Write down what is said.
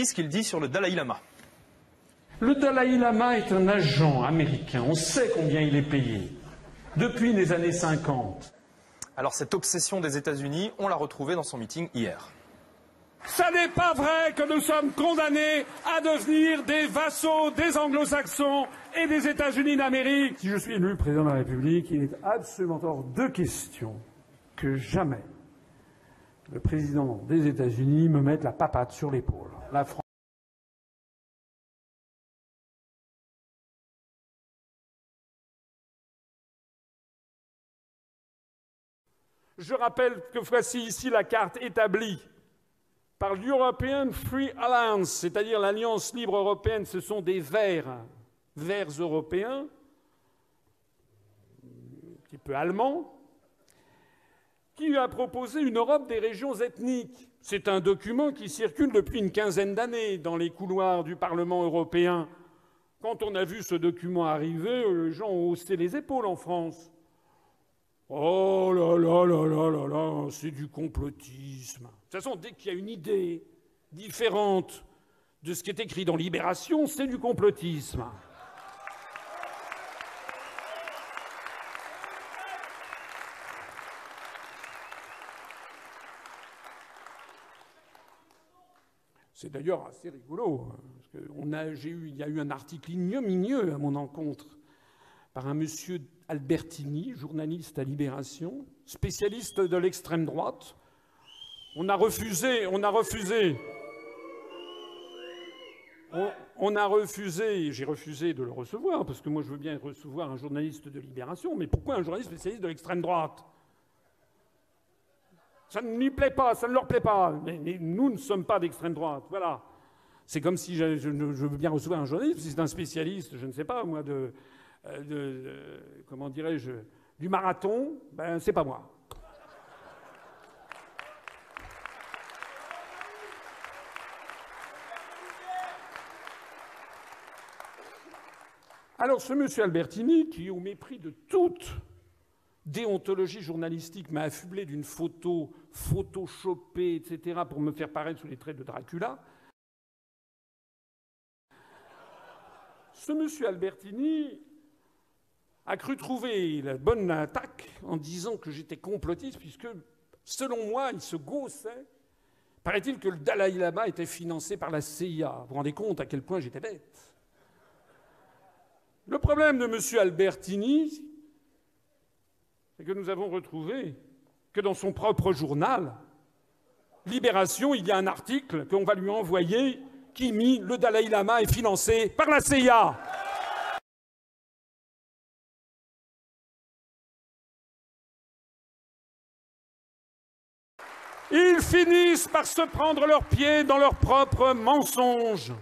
Ce qu'il dit sur le Dalai Lama. Le Dalai Lama est un agent américain. On sait combien il est payé. Depuis les années 50. Alors cette obsession des États-Unis, on l'a retrouvée dans son meeting hier. Ça n'est pas vrai que nous sommes condamnés à devenir des vassaux des anglo-saxons et des États-Unis d'Amérique. Si je suis élu président de la République, il est absolument hors de question que jamais le président des États-Unis me mette la papate sur l'épaule. La France. Je rappelle que voici ici la carte établie par l'European Free Alliance, c'est-à-dire l'Alliance libre européenne. Ce sont des verts européens, un petit peu allemands, qui lui a proposé une Europe des régions ethniques. C'est un document qui circule depuis une quinzaine d'années dans les couloirs du Parlement européen. Quand on a vu ce document arriver, les gens ont haussé les épaules en France. Oh là là là là là là, c'est du complotisme. De toute façon, dès qu'il y a une idée différente de ce qui est écrit dans Libération, c'est du complotisme. C'est d'ailleurs assez rigolo, parce que il y a eu un article ignominieux à mon encontre par un monsieur Albertini, journaliste à Libération, spécialiste de l'extrême droite. On a refusé, j'ai refusé de le recevoir, parce que moi je veux bien recevoir un journaliste de Libération, mais pourquoi un journaliste spécialiste de l'extrême droite? Ça ne lui plaît pas, ça ne leur plaît pas. Mais nous ne sommes pas d'extrême droite, voilà. C'est comme si je veux bien recevoir un journaliste, si c'est un spécialiste, je ne sais pas moi, comment dirais-je, du marathon, ben c'est pas moi. Alors ce monsieur Albertini, qui au mépris de toute déontologie journalistique m'a affublé d'une photo photoshopée, etc., pour me faire paraître sous les traits de Dracula, ce monsieur Albertini a cru trouver la bonne attaque en disant que j'étais complotiste, puisque, selon moi, il se gaussait. Paraît-il que le Dalai Lama était financé par la CIA. Vous vous rendez compte à quel point j'étais bête? Le problème de M. Albertini, c'est que nous avons retrouvé que dans son propre journal, Libération, il y a un article qu'on va lui envoyer qui dit « Le Dalai Lama est financé par la CIA ». Ils finissent par se prendre leurs pieds dans leurs propres mensonges.